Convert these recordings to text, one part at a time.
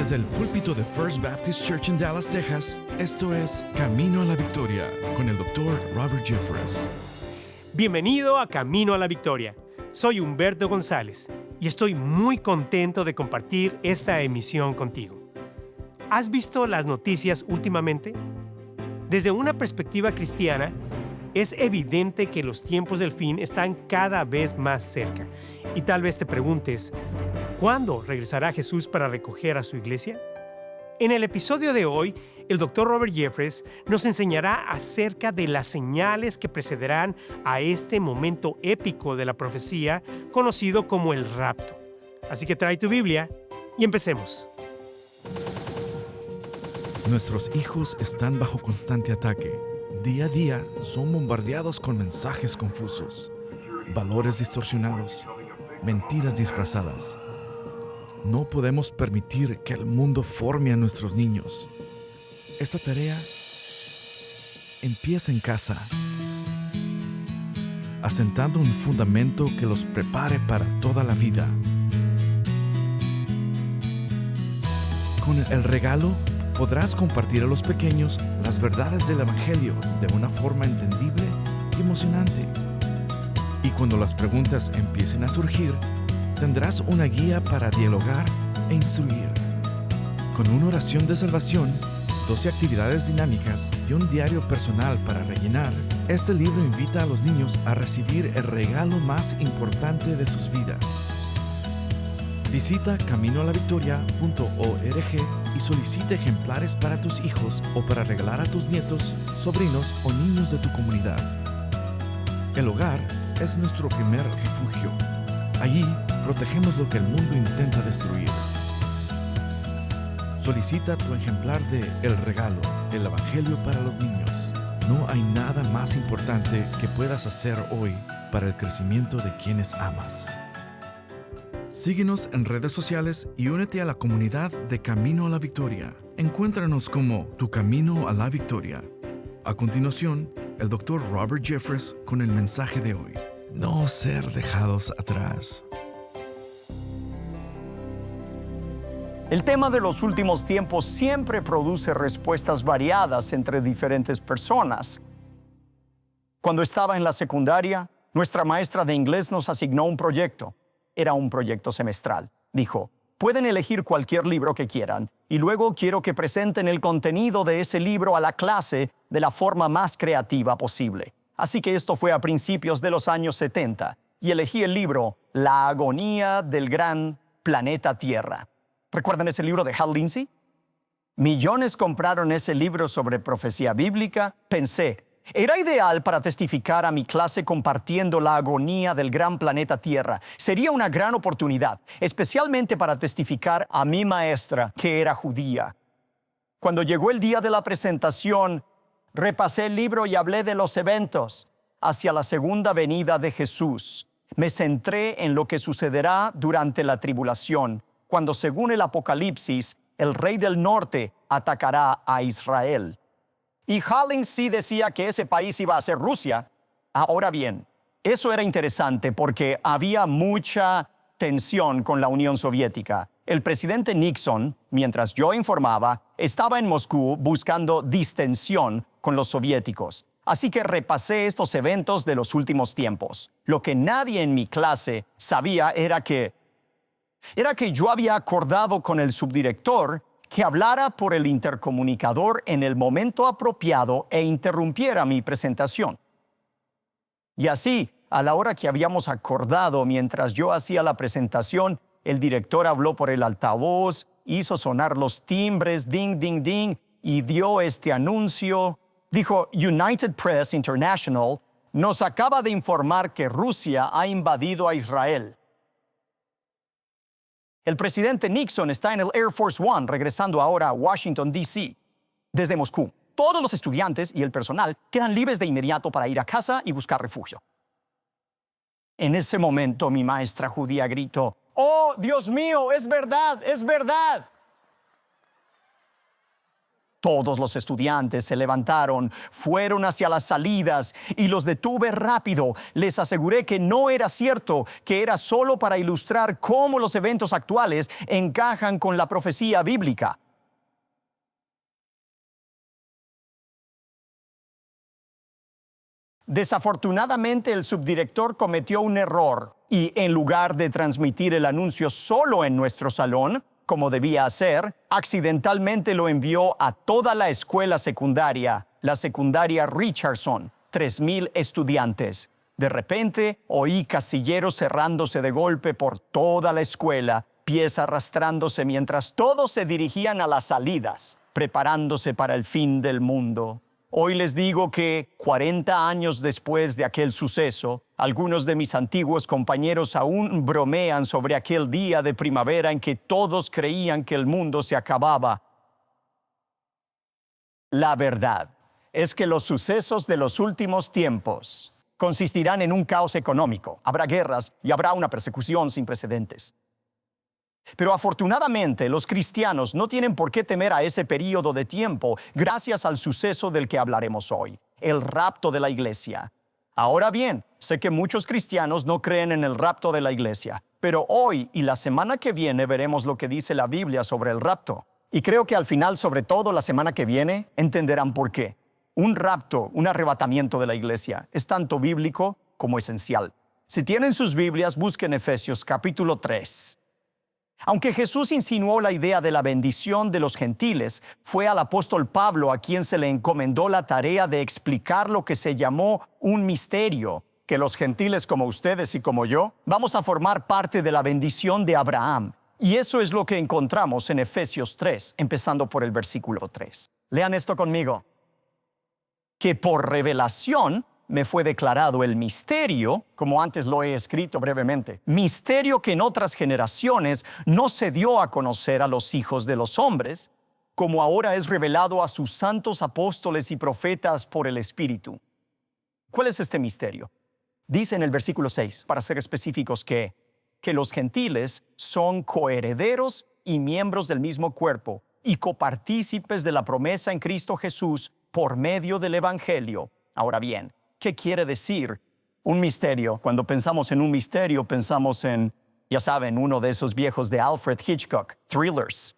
Desde el púlpito de First Baptist Church en Dallas, Texas, esto es Camino a la Victoria con el Dr. Robert Jeffress. Bienvenido a Camino a la Victoria. Soy Humberto González y estoy muy contento de compartir esta emisión contigo. ¿Has visto las noticias últimamente? Desde una perspectiva cristiana, es evidente que los tiempos del fin están cada vez más cerca. Y tal vez te preguntes, ¿cuándo regresará Jesús para recoger a su iglesia? En el episodio de hoy, el Dr. Robert Jeffress nos enseñará acerca de las señales que precederán a este momento épico de la profecía conocido como el rapto. Así que trae tu Biblia y empecemos. Nuestros hijos están bajo constante ataque. Día a día son bombardeados con mensajes confusos, valores distorsionados, mentiras disfrazadas. No podemos permitir que el mundo forme a nuestros niños. Esta tarea empieza en casa, asentando un fundamento que los prepare para toda la vida. Con el regalo, podrás compartir a los pequeños las verdades del Evangelio de una forma entendible y emocionante. Y cuando las preguntas empiecen a surgir, tendrás una guía para dialogar e instruir. Con una oración de salvación, 12 actividades dinámicas y un diario personal para rellenar, este libro invita a los niños a recibir el regalo más importante de sus vidas. Visita caminoalavictoria.org y solicita ejemplares para tus hijos o para regalar a tus nietos, sobrinos o niños de tu comunidad. El hogar es nuestro primer refugio. Allí protegemos lo que el mundo intenta destruir. Solicita tu ejemplar de El Regalo, el Evangelio para los niños. No hay nada más importante que puedas hacer hoy para el crecimiento de quienes amas. Síguenos en redes sociales y únete a la comunidad de Camino a la Victoria. Encuéntranos como Tu Camino a la Victoria. A continuación, el Dr. Robert Jeffress con el mensaje de hoy. No ser dejados atrás. El tema de los últimos tiempos siempre produce respuestas variadas entre diferentes personas. Cuando estaba en la secundaria, nuestra maestra de inglés nos asignó un proyecto. Era un proyecto semestral. Dijo, pueden elegir cualquier libro que quieran y luego quiero que presenten el contenido de ese libro a la clase de la forma más creativa posible. Así que esto fue a principios de los años 70 y elegí el libro La agonía del gran planeta Tierra. ¿Recuerdan ese libro de Hal Lindsey? Millones compraron ese libro sobre profecía bíblica. Pensé, era ideal para testificar a mi clase compartiendo la agonía del gran planeta Tierra. Sería una gran oportunidad, especialmente para testificar a mi maestra, que era judía. Cuando llegó el día de la presentación, repasé el libro y hablé de los eventos hacia la segunda venida de Jesús. Me centré en lo que sucederá durante la tribulación, cuando según el Apocalipsis, el rey del norte atacará a Israel. Y Hallin sí decía que ese país iba a ser Rusia. Ahora bien, eso era interesante porque había mucha tensión con la Unión Soviética. El presidente Nixon, mientras yo informaba, estaba en Moscú buscando distensión con los soviéticos. Así que repasé estos eventos de los últimos tiempos. Lo que nadie en mi clase sabía era que yo había acordado con el subdirector que hablara por el intercomunicador en el momento apropiado e interrumpiera mi presentación. Y así, a la hora que habíamos acordado mientras yo hacía la presentación, el director habló por el altavoz, hizo sonar los timbres, ding, ding, ding, y dio este anuncio. Dijo, United Press International nos acaba de informar que Rusia ha invadido a Israel. El presidente Nixon está en el Air Force One, regresando ahora a Washington, D.C. desde Moscú. Todos los estudiantes y el personal quedan libres de inmediato para ir a casa y buscar refugio. En ese momento, mi maestra judía gritó, ¡Oh, Dios mío, es verdad, es verdad! Todos los estudiantes se levantaron, fueron hacia las salidas y los detuve rápido. Les aseguré que no era cierto, que era solo para ilustrar cómo los eventos actuales encajan con la profecía bíblica. Desafortunadamente, el subdirector cometió un error y en lugar de transmitir el anuncio solo en nuestro salón, como debía hacer, accidentalmente lo envió a toda la escuela secundaria, la secundaria Richardson, 3,000 estudiantes. De repente, oí casilleros cerrándose de golpe por toda la escuela, pies arrastrándose mientras todos se dirigían a las salidas, preparándose para el fin del mundo. Hoy les digo que 40 años después de aquel suceso, algunos de mis antiguos compañeros aún bromean sobre aquel día de primavera en que todos creían que el mundo se acababa. La verdad es que los sucesos de los últimos tiempos consistirán en un caos económico. Habrá guerras y habrá una persecución sin precedentes. Pero afortunadamente los cristianos no tienen por qué temer a ese período de tiempo gracias al suceso del que hablaremos hoy, el rapto de la iglesia. Ahora bien, sé que muchos cristianos no creen en el rapto de la iglesia, pero hoy y la semana que viene veremos lo que dice la Biblia sobre el rapto. Y creo que al final, sobre todo la semana que viene, entenderán por qué. Un rapto, un arrebatamiento de la iglesia, es tanto bíblico como esencial. Si tienen sus Biblias, busquen Efesios capítulo 3. Aunque Jesús insinuó la idea de la bendición de los gentiles, fue al apóstol Pablo a quien se le encomendó la tarea de explicar lo que se llamó un misterio, que los gentiles como ustedes y como yo vamos a formar parte de la bendición de Abraham. Y eso es lo que encontramos en Efesios 3, empezando por el versículo 3. Lean esto conmigo. Que por revelación me fue declarado el misterio, como antes lo he escrito brevemente, misterio que en otras generaciones no se dio a conocer a los hijos de los hombres, como ahora es revelado a sus santos apóstoles y profetas por el Espíritu. ¿Cuál es este misterio? Dice en el versículo 6, para ser específicos, que los gentiles son coherederos y miembros del mismo cuerpo y copartícipes de la promesa en Cristo Jesús por medio del Evangelio. Ahora bien, ¿qué quiere decir un misterio? Cuando pensamos en un misterio, pensamos en, ya saben, uno de esos viejos de Alfred Hitchcock, thrillers.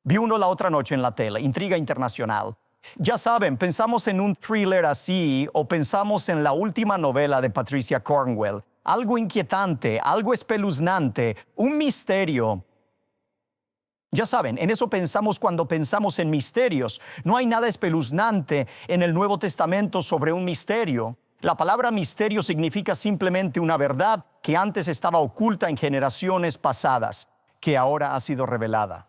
Vi uno la otra noche en la tele, Intriga Internacional. Ya saben, pensamos en un thriller así o pensamos en la última novela de Patricia Cornwell. Algo inquietante, algo espeluznante, un misterio. Ya saben, en eso pensamos cuando pensamos en misterios. No hay nada espeluznante en el Nuevo Testamento sobre un misterio. La palabra misterio significa simplemente una verdad que antes estaba oculta en generaciones pasadas, que ahora ha sido revelada.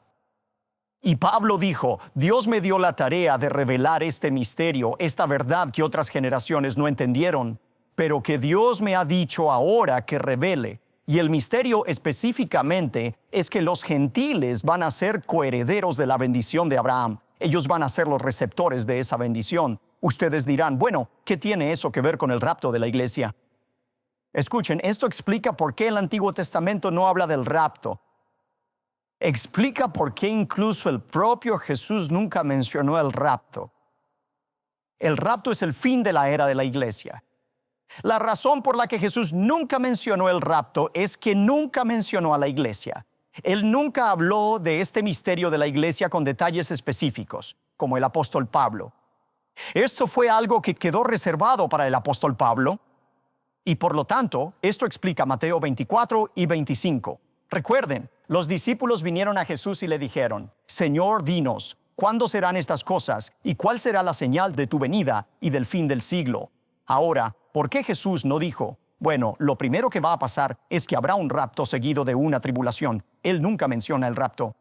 Y Pablo dijo, Dios me dio la tarea de revelar este misterio, esta verdad que otras generaciones no entendieron, pero que Dios me ha dicho ahora que revele. Y el misterio específicamente es que los gentiles van a ser coherederos de la bendición de Abraham. Ellos van a ser los receptores de esa bendición. Ustedes dirán, bueno, ¿qué tiene eso que ver con el rapto de la iglesia? Escuchen, esto explica por qué el Antiguo Testamento no habla del rapto. Explica por qué incluso el propio Jesús nunca mencionó el rapto. El rapto es el fin de la era de la iglesia. La razón por la que Jesús nunca mencionó el rapto es que nunca mencionó a la iglesia. Él nunca habló de este misterio de la iglesia con detalles específicos, como el apóstol Pablo. Esto fue algo que quedó reservado para el apóstol Pablo, y por lo tanto, esto explica Mateo 24 y 25. Recuerden, los discípulos vinieron a Jesús y le dijeron, Señor, dinos, ¿cuándo serán estas cosas? ¿Y cuál será la señal de tu venida y del fin del siglo? Ahora, ¿por qué Jesús no dijo, bueno, lo primero que va a pasar es que habrá un rapto seguido de una tribulación? Él nunca menciona el rapto.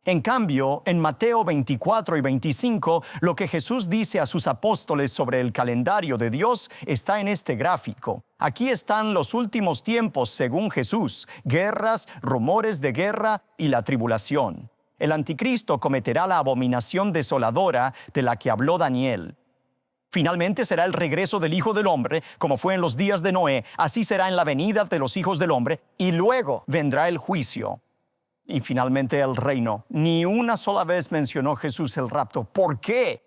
En cambio, en Mateo 24 y 25, lo que Jesús dice a sus apóstoles sobre el calendario de Dios está en este gráfico. Aquí están los últimos tiempos según Jesús, guerras, rumores de guerra y la tribulación. El anticristo cometerá la abominación desoladora de la que habló Daniel. Finalmente será el regreso del Hijo del Hombre, como fue en los días de Noé, así será en la venida de los hijos del hombre, y luego vendrá el juicio. Y finalmente el reino. Ni una sola vez mencionó Jesús el rapto. ¿Por qué?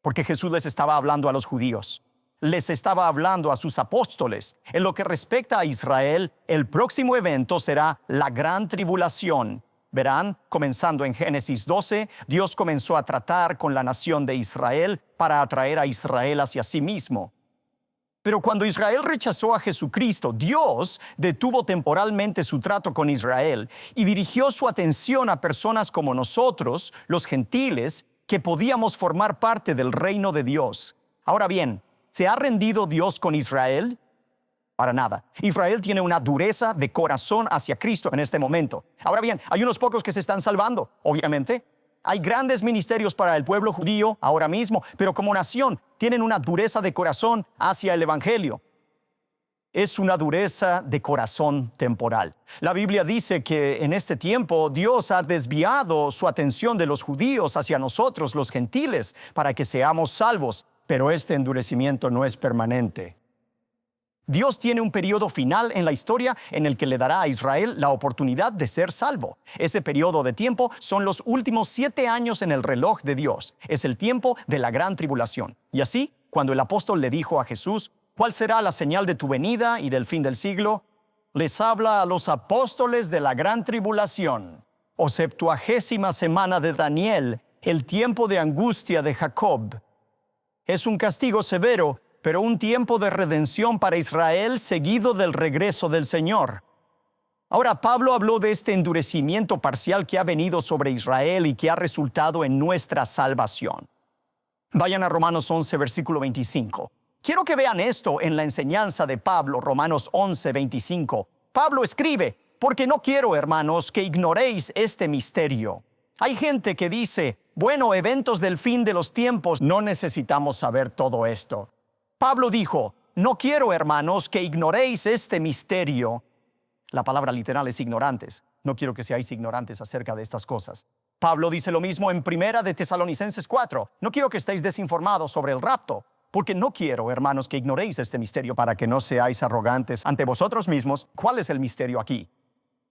Porque Jesús les estaba hablando a los judíos. Les estaba hablando a sus apóstoles. En lo que respecta a Israel, el próximo evento será la gran tribulación. Verán, comenzando en Génesis 12, Dios comenzó a tratar con la nación de Israel para atraer a Israel hacia sí mismo. Pero cuando Israel rechazó a Jesucristo, Dios detuvo temporalmente su trato con Israel y dirigió su atención a personas como nosotros, los gentiles, que podíamos formar parte del reino de Dios. Ahora bien, ¿se ha rendido Dios con Israel? Para nada. Israel tiene una dureza de corazón hacia Cristo en este momento. Ahora bien, hay unos pocos que se están salvando, obviamente. Hay grandes ministerios para el pueblo judío ahora mismo, pero como nación tienen una dureza de corazón hacia el evangelio. Es una dureza de corazón temporal. La Biblia dice que en este tiempo Dios ha desviado su atención de los judíos hacia nosotros, los gentiles, para que seamos salvos, pero este endurecimiento no es permanente. Dios tiene un periodo final en la historia en el que le dará a Israel la oportunidad de ser salvo. Ese periodo de tiempo son los últimos 7 años en el reloj de Dios. Es el tiempo de la gran tribulación. Y así, cuando el apóstol le dijo a Jesús, ¿cuál será la señal de tu venida y del fin del siglo? Les habla a los apóstoles de la gran tribulación, o 70ª semana de Daniel, el tiempo de angustia de Jacob. Es un castigo severo, pero un tiempo de redención para Israel seguido del regreso del Señor. Ahora, Pablo habló de este endurecimiento parcial que ha venido sobre Israel y que ha resultado en nuestra salvación. Vayan a Romanos 11, versículo 25. Quiero que vean esto en la enseñanza de Pablo, Romanos 11, 25. Pablo escribe, porque no quiero, hermanos, que ignoréis este misterio. Hay gente que dice, bueno, eventos del fin de los tiempos, no necesitamos saber todo esto. Pablo dijo, no quiero, hermanos, que ignoréis este misterio. La palabra literal es ignorantes. No quiero que seáis ignorantes acerca de estas cosas. Pablo dice lo mismo en 1 de Tesalonicenses 4. No quiero que estéis desinformados sobre el rapto, porque no quiero, hermanos, que ignoréis este misterio para que no seáis arrogantes ante vosotros mismos. ¿Cuál es el misterio aquí?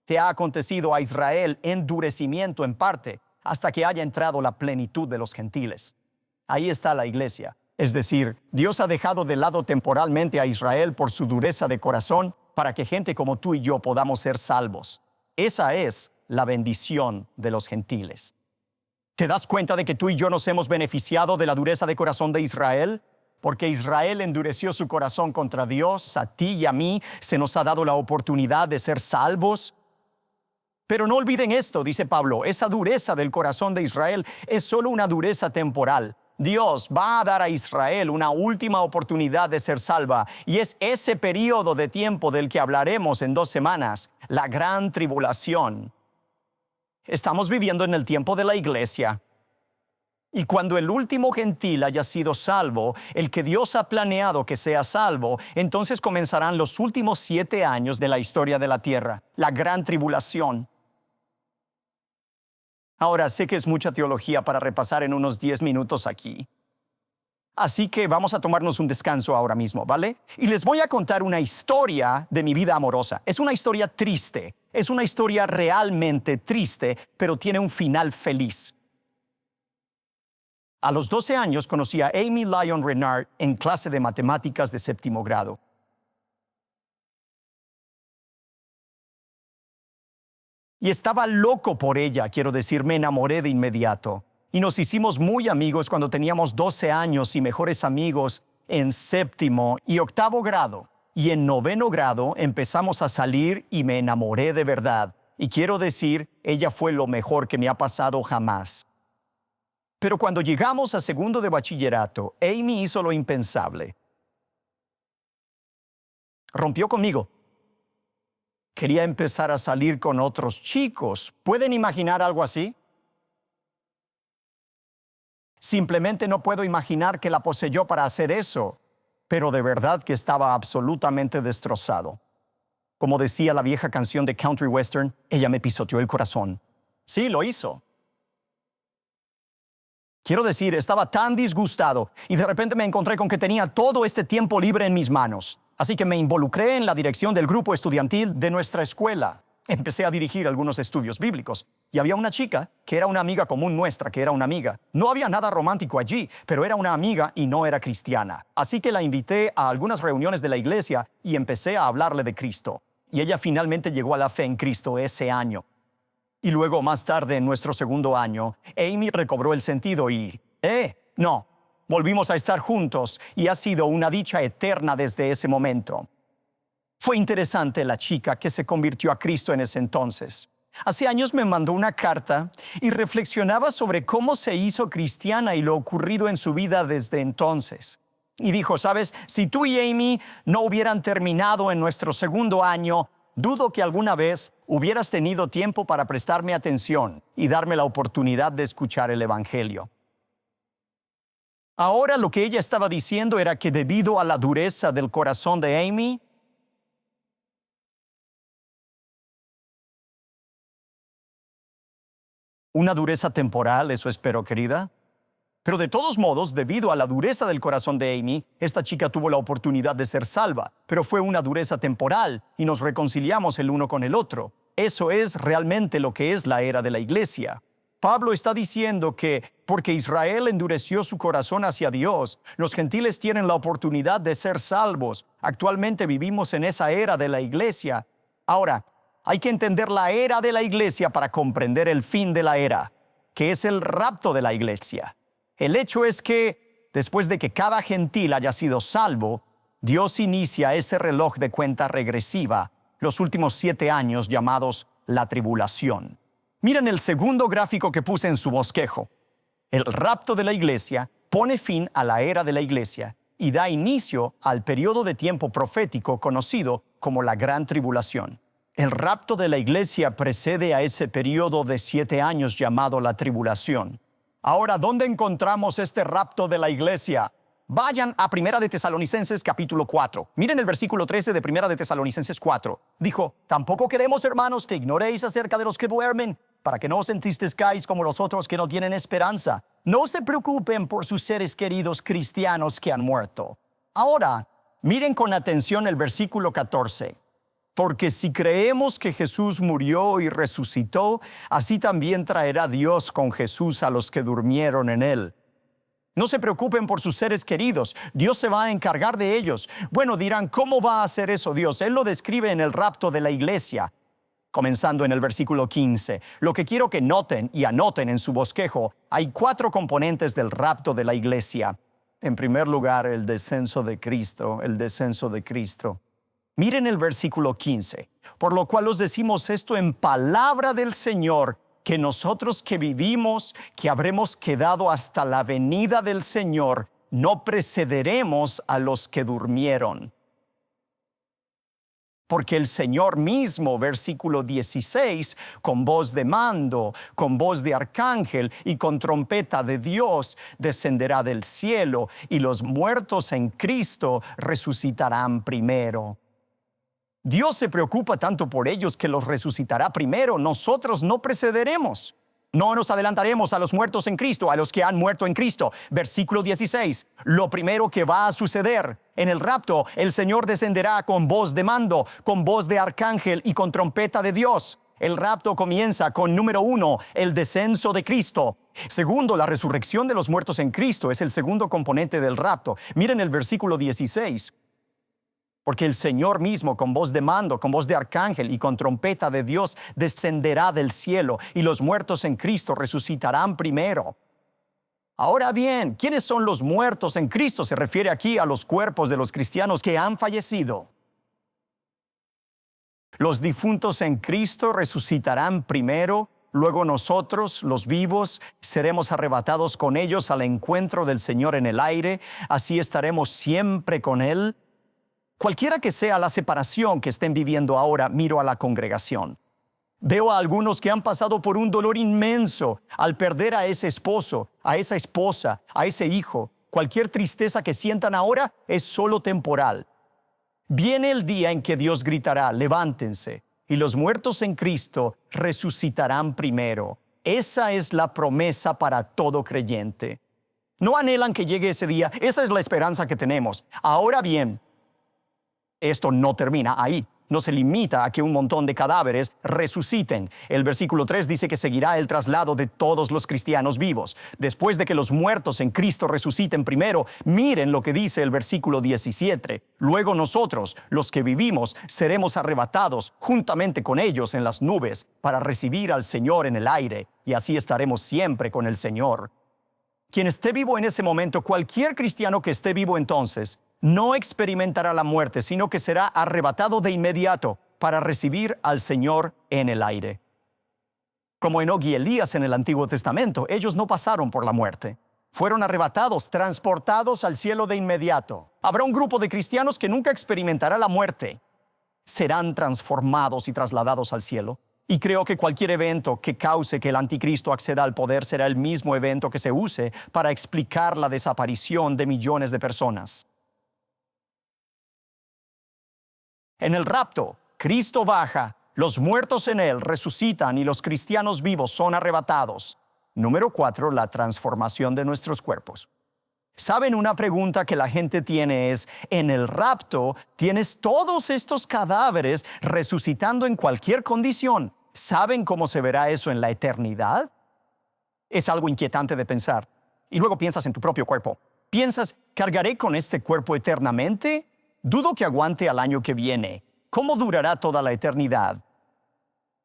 Te ha acontecido a Israel endurecimiento en parte hasta que haya entrado la plenitud de los gentiles. Ahí está la iglesia. Es decir, Dios ha dejado de lado temporalmente a Israel por su dureza de corazón para que gente como tú y yo podamos ser salvos. Esa es la bendición de los gentiles. ¿Te das cuenta de que tú y yo nos hemos beneficiado de la dureza de corazón de Israel? Porque Israel endureció su corazón contra Dios, a ti y a mí se nos ha dado la oportunidad de ser salvos. Pero no olviden esto, dice Pablo, esa dureza del corazón de Israel es solo una dureza temporal. Dios va a dar a Israel una última oportunidad de ser salva, y es ese periodo de tiempo del que hablaremos en 2 semanas, la gran tribulación. Estamos viviendo en el tiempo de la iglesia. Y cuando el último gentil haya sido salvo, el que Dios ha planeado que sea salvo, entonces comenzarán los últimos 7 años de la historia de la tierra, la gran tribulación. Ahora, sé que es mucha teología para repasar en unos 10 minutos aquí. Así que vamos a tomarnos un descanso ahora mismo, ¿vale? Y les voy a contar una historia de mi vida amorosa. Es una historia triste, es una historia realmente triste, pero tiene un final feliz. A los 12 años conocí a Amy Lyon Renard en clase de matemáticas de 7º grado. Y estaba loco por ella, quiero decir, me enamoré de inmediato. Y nos hicimos muy amigos cuando teníamos 12 años y mejores amigos en 7º y 8º grado. Y en 9º grado empezamos a salir y me enamoré de verdad. Y quiero decir, ella fue lo mejor que me ha pasado jamás. Pero cuando llegamos a 2º de bachillerato, Amy hizo lo impensable. Rompió conmigo. Quería empezar a salir con otros chicos. ¿Pueden imaginar algo así? Simplemente no puedo imaginar que la poseyó para hacer eso, pero de verdad que estaba absolutamente destrozado. Como decía la vieja canción de Country Western, ella me pisoteó el corazón. Sí, lo hizo. Quiero decir, estaba tan disgustado y de repente me encontré con que tenía todo este tiempo libre en mis manos. Así que me involucré en la dirección del grupo estudiantil de nuestra escuela. Empecé a dirigir algunos estudios bíblicos y había una chica que era una amiga común nuestra, que era una amiga. No había nada romántico allí, pero era una amiga y no era cristiana. Así que la invité a algunas reuniones de la iglesia y empecé a hablarle de Cristo. Y ella finalmente llegó a la fe en Cristo ese año. Y luego, más tarde, en nuestro segundo año, Amy recobró el sentido y, no, volvimos a estar juntos y ha sido una dicha eterna desde ese momento. Fue interesante la chica que se convirtió a Cristo en ese entonces. Hace años me mandó una carta y reflexionaba sobre cómo se hizo cristiana y lo ocurrido en su vida desde entonces. Y dijo, ¿sabes? Si tú y Amy no hubieran terminado en nuestro segundo año, dudo que alguna vez hubieras tenido tiempo para prestarme atención y darme la oportunidad de escuchar el Evangelio. Ahora lo que ella estaba diciendo era que debido a la dureza del corazón de Amy, una dureza temporal, eso espero, querida. Pero de todos modos, debido a la dureza del corazón de Amy, esta chica tuvo la oportunidad de ser salva, pero fue una dureza temporal y nos reconciliamos el uno con el otro. Eso es realmente lo que es la era de la iglesia. Pablo está diciendo que porque Israel endureció su corazón hacia Dios, los gentiles tienen la oportunidad de ser salvos. Actualmente vivimos en esa era de la iglesia. Ahora, hay que entender la era de la iglesia para comprender el fin de la era, que es el rapto de la iglesia. El hecho es que, después de que cada gentil haya sido salvo, Dios inicia ese reloj de cuenta regresiva, los últimos 7 años llamados la tribulación. Miren el segundo gráfico que puse en su bosquejo. El rapto de la iglesia pone fin a la era de la iglesia y da inicio al periodo de tiempo profético conocido como la Gran Tribulación. El rapto de la iglesia precede a ese periodo de 7 años llamado la tribulación. Ahora, ¿dónde encontramos este rapto de la iglesia? Vayan a Primera de Tesalonicenses capítulo 4. Miren el versículo 13 de Primera de Tesalonicenses 4. Dijo, tampoco queremos, hermanos, que ignoréis acerca de los que duermen, para que no os entristezcáis como los otros que no tienen esperanza. No se preocupen por sus seres queridos cristianos que han muerto. Ahora, miren con atención el versículo 14. Porque si creemos que Jesús murió y resucitó, así también traerá Dios con Jesús a los que durmieron en él. No se preocupen por sus seres queridos, Dios se va a encargar de ellos. Bueno, dirán, ¿cómo va a hacer eso Dios? Él lo describe en el rapto de la iglesia, comenzando en el versículo 15. Lo que quiero que noten y anoten en su bosquejo, hay 4 componentes del rapto de la iglesia. En primer lugar, el descenso de Cristo, el descenso de Cristo. Miren el versículo 15, por lo cual os decimos esto en palabra del Señor, que nosotros que vivimos, que habremos quedado hasta la venida del Señor, no precederemos a los que durmieron. Porque el Señor mismo, versículo 16, con voz de mando, con voz de arcángel y con trompeta de Dios, descenderá del cielo, y los muertos en Cristo resucitarán primero. Dios se preocupa tanto por ellos que los resucitará primero. Nosotros no precederemos. No nos adelantaremos a los muertos en Cristo, a los que han muerto en Cristo. Versículo 16. Lo primero que va a suceder en el rapto, el Señor descenderá con voz de mando, con voz de arcángel y con trompeta de Dios. El rapto comienza con número 1, el descenso de Cristo. Segundo, la resurrección de los muertos en Cristo es el segundo componente del rapto. Miren el versículo 16. Porque el Señor mismo, con voz de mando, con voz de arcángel y con trompeta de Dios, descenderá del cielo, y los muertos en Cristo resucitarán primero. Ahora bien, ¿quiénes son los muertos en Cristo? Se refiere aquí a los cuerpos de los cristianos que han fallecido. Los difuntos en Cristo resucitarán primero, luego nosotros, los vivos, seremos arrebatados con ellos al encuentro del Señor en el aire. Así estaremos siempre con Él. Cualquiera que sea la separación que estén viviendo ahora, miro a la congregación. Veo a algunos que han pasado por un dolor inmenso al perder a ese esposo, a esa esposa, a ese hijo. Cualquier tristeza que sientan ahora es solo temporal. Viene el día en que Dios gritará, levántense, y los muertos en Cristo resucitarán primero. Esa es la promesa para todo creyente. No anhelan que llegue ese día, esa es la esperanza que tenemos. Ahora bien, esto no termina ahí. no se limita a que un montón de cadáveres resuciten. El versículo 3 dice que seguirá el traslado de todos los cristianos vivos. Después de que los muertos en Cristo resuciten primero, miren lo que dice el versículo 17. Luego nosotros, los que vivimos, seremos arrebatados juntamente con ellos en las nubes para recibir al Señor en el aire, y así estaremos siempre con el Señor. Quien esté vivo en ese momento, cualquier cristiano que esté vivo entonces, no experimentará la muerte, sino que será arrebatado de inmediato para recibir al Señor en el aire. Como Enoc y Elías en el Antiguo Testamento, ellos no pasaron por la muerte. Fueron arrebatados, transportados al cielo de inmediato. Habrá un grupo de cristianos que nunca experimentará la muerte. Serán transformados y trasladados al cielo. Y creo que cualquier evento que cause que el anticristo acceda al poder será el mismo evento que se use para explicar la desaparición de millones de personas. En el rapto, Cristo baja, los muertos en Él resucitan y los cristianos vivos son arrebatados. Número 4, la transformación de nuestros cuerpos. ¿Saben? Una pregunta que la gente tiene es, en el rapto tienes todos estos cadáveres resucitando en cualquier condición. ¿Saben cómo se verá eso en la eternidad? Es algo inquietante de pensar. Y luego piensas en tu propio cuerpo. Piensas, ¿cargaré con este cuerpo eternamente? Dudo que aguante al año que viene. ¿Cómo durará toda la eternidad?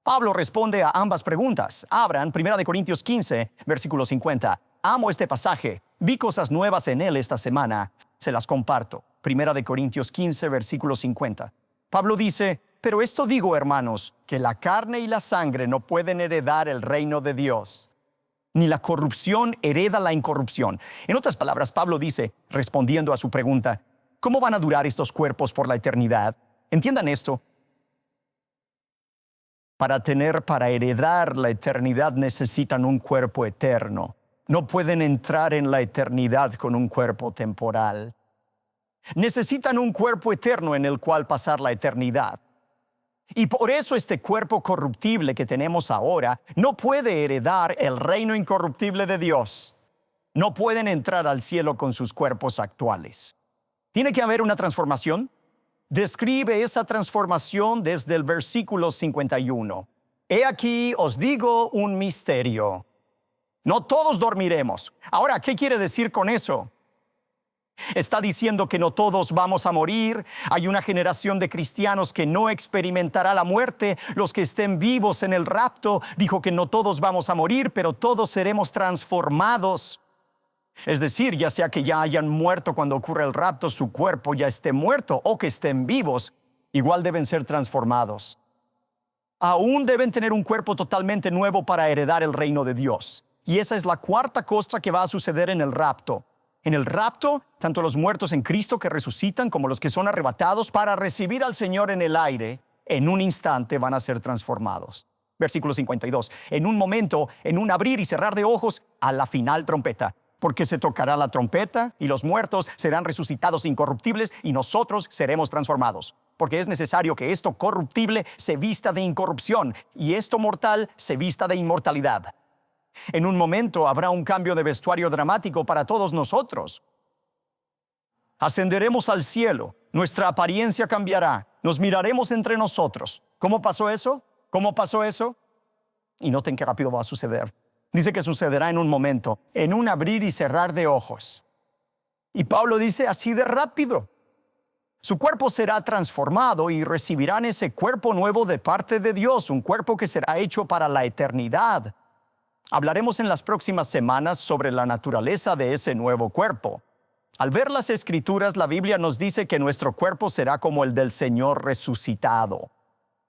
Pablo responde a ambas preguntas. Abran 1 Corintios 15, versículo 50. Amo este pasaje. Vi cosas nuevas en él esta semana. Se las comparto. 1 Corintios 15, versículo 50. Pablo dice, pero esto digo, hermanos, que la carne y la sangre no pueden heredar el reino de Dios, ni la corrupción hereda la incorrupción. En otras palabras, Pablo dice, respondiendo a su pregunta, ¿cómo van a durar estos cuerpos por la eternidad? Entiendan esto. Para heredar la eternidad necesitan un cuerpo eterno. No pueden entrar en la eternidad con un cuerpo temporal. Necesitan un cuerpo eterno en el cual pasar la eternidad. Y por eso este cuerpo corruptible que tenemos ahora no puede heredar el reino incorruptible de Dios. No pueden entrar al cielo con sus cuerpos actuales. ¿Tiene que haber una transformación? Describe esa transformación desde el versículo 51. He aquí os digo un misterio. No todos dormiremos. Ahora, ¿qué quiere decir con eso? Está diciendo que no todos vamos a morir. Hay una generación de cristianos que no experimentará la muerte. Los que estén vivos en el rapto, dijo que no todos vamos a morir, pero todos seremos transformados. Es decir, ya sea que ya hayan muerto cuando ocurre el rapto, su cuerpo ya esté muerto o que estén vivos, igual deben ser transformados. Aún deben tener un cuerpo totalmente nuevo para heredar el reino de Dios. Y esa es la cuarta cosa que va a suceder en el rapto. En el rapto, tanto los muertos en Cristo que resucitan como los que son arrebatados para recibir al Señor en el aire, en un instante van a ser transformados. Versículo 52. En un momento, en un abrir y cerrar de ojos, a la final trompeta. Porque se tocará la trompeta y los muertos serán resucitados incorruptibles y nosotros seremos transformados. Porque es necesario que esto corruptible se vista de incorrupción y esto mortal se vista de inmortalidad. En un momento habrá un cambio de vestuario dramático para todos nosotros. Ascenderemos al cielo, nuestra apariencia cambiará, nos miraremos entre nosotros. ¿Cómo pasó eso? ¿Cómo pasó eso? Y noten qué rápido va a suceder. Dice que sucederá en un momento, en un abrir y cerrar de ojos. Y Pablo dice así de rápido. Su cuerpo será transformado y recibirán ese cuerpo nuevo de parte de Dios, un cuerpo que será hecho para la eternidad. Hablaremos en las próximas semanas sobre la naturaleza de ese nuevo cuerpo. Al ver las Escrituras, la Biblia nos dice que nuestro cuerpo será como el del Señor resucitado.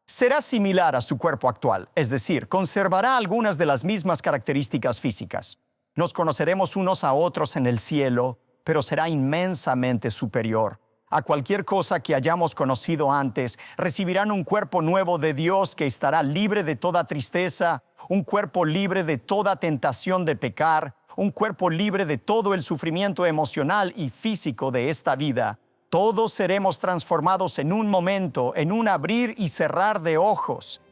Será similar a su cuerpo actual, es decir, conservará algunas de las mismas características físicas. Nos conoceremos unos a otros en el cielo, pero será inmensamente superior a cualquier cosa que hayamos conocido antes. Recibirán un cuerpo nuevo de Dios que estará libre de toda tristeza, un cuerpo libre de toda tentación de pecar, un cuerpo libre de todo el sufrimiento emocional y físico de esta vida. Todos seremos transformados en un momento, en un abrir y cerrar de ojos.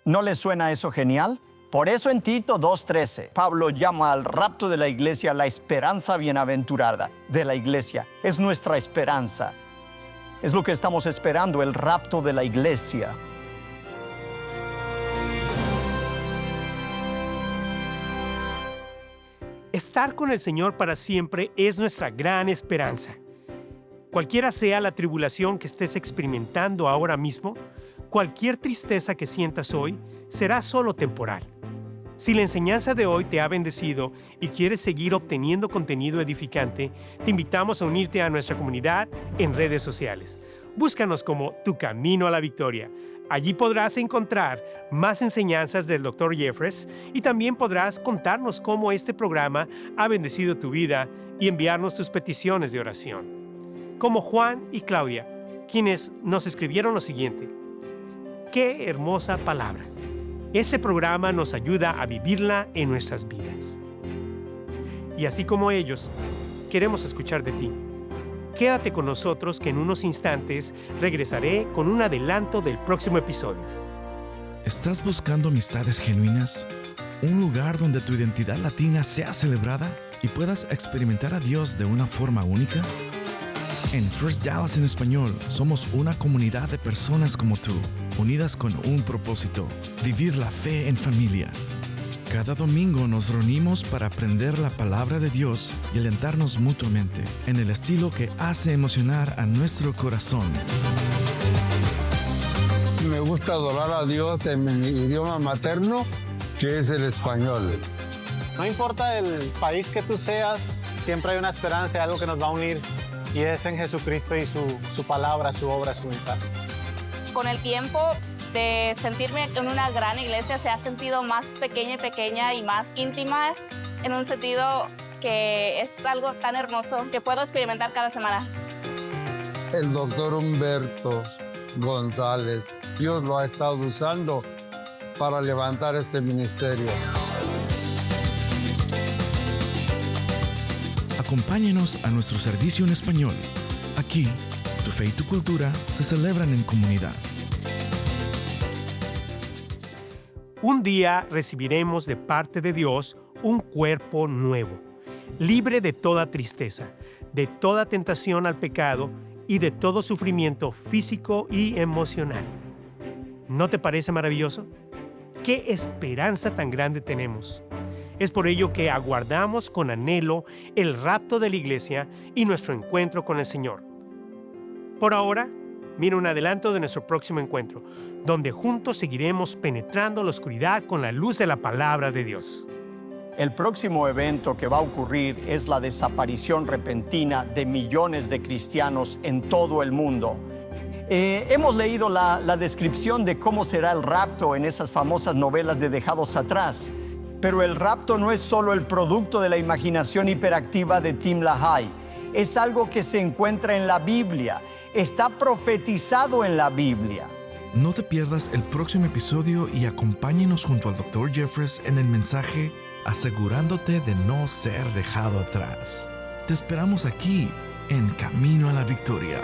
¿No les suena eso genial? Por eso en Tito 2:13, Pablo llama al rapto de la iglesia la esperanza bienaventurada de la iglesia. Es nuestra esperanza. Es lo que estamos esperando, el rapto de la iglesia. Estar con el Señor para siempre es nuestra gran esperanza. Cualquiera sea la tribulación que estés experimentando ahora mismo, cualquier tristeza que sientas hoy será solo temporal. Si la enseñanza de hoy te ha bendecido y quieres seguir obteniendo contenido edificante, te invitamos a unirte a nuestra comunidad en redes sociales. Búscanos como Tu Camino a la Victoria. Allí podrás encontrar más enseñanzas del Dr. Jeffress y también podrás contarnos cómo este programa ha bendecido tu vida y enviarnos tus peticiones de oración. Como Juan y Claudia, quienes nos escribieron lo siguiente: ¡qué hermosa palabra! Este programa nos ayuda a vivirla en nuestras vidas. Y así como ellos, queremos escuchar de ti. Quédate con nosotros que en unos instantes regresaré con un adelanto del próximo episodio. ¿Estás buscando amistades genuinas? ¿Un lugar donde tu identidad latina sea celebrada y puedas experimentar a Dios de una forma única? En First Dallas en español, somos una comunidad de personas como tú, unidas con un propósito: vivir la fe en familia. Cada domingo nos reunimos para aprender la palabra de Dios y alentarnos mutuamente en el estilo que hace emocionar a nuestro corazón. Me gusta adorar a Dios en mi idioma materno, que es el español. No importa el país que tú seas, siempre hay una esperanza, algo que nos va a unir, y es en Jesucristo y su palabra, su obra, su mensaje. Con el tiempo de sentirme en una gran iglesia se ha sentido más pequeña y más íntima, en un sentido que es algo tan hermoso que puedo experimentar cada semana. El doctor Humberto González, Dios lo ha estado usando para levantar este ministerio. Acompáñenos a nuestro servicio en español. Aquí, tu fe y tu cultura se celebran en comunidad. Un día recibiremos de parte de Dios un cuerpo nuevo, libre de toda tristeza, de toda tentación al pecado y de todo sufrimiento físico y emocional. ¿No te parece maravilloso? ¡Qué esperanza tan grande tenemos! Es por ello que aguardamos con anhelo el rapto de la iglesia y nuestro encuentro con el Señor. Por ahora, mira un adelanto de nuestro próximo encuentro, donde juntos seguiremos penetrando la oscuridad con la luz de la palabra de Dios. El próximo evento que va a ocurrir es la desaparición repentina de millones de cristianos en todo el mundo. Hemos leído la descripción de cómo será el rapto en esas famosas novelas de Dejados Atrás. Pero el rapto no es solo el producto de la imaginación hiperactiva de Tim LaHaye. Es algo que se encuentra en la Biblia. Está profetizado en la Biblia. No te pierdas el próximo episodio y acompáñenos junto al Dr. Jeffress en el mensaje asegurándote de no ser dejado atrás. Te esperamos aquí en Camino a la Victoria.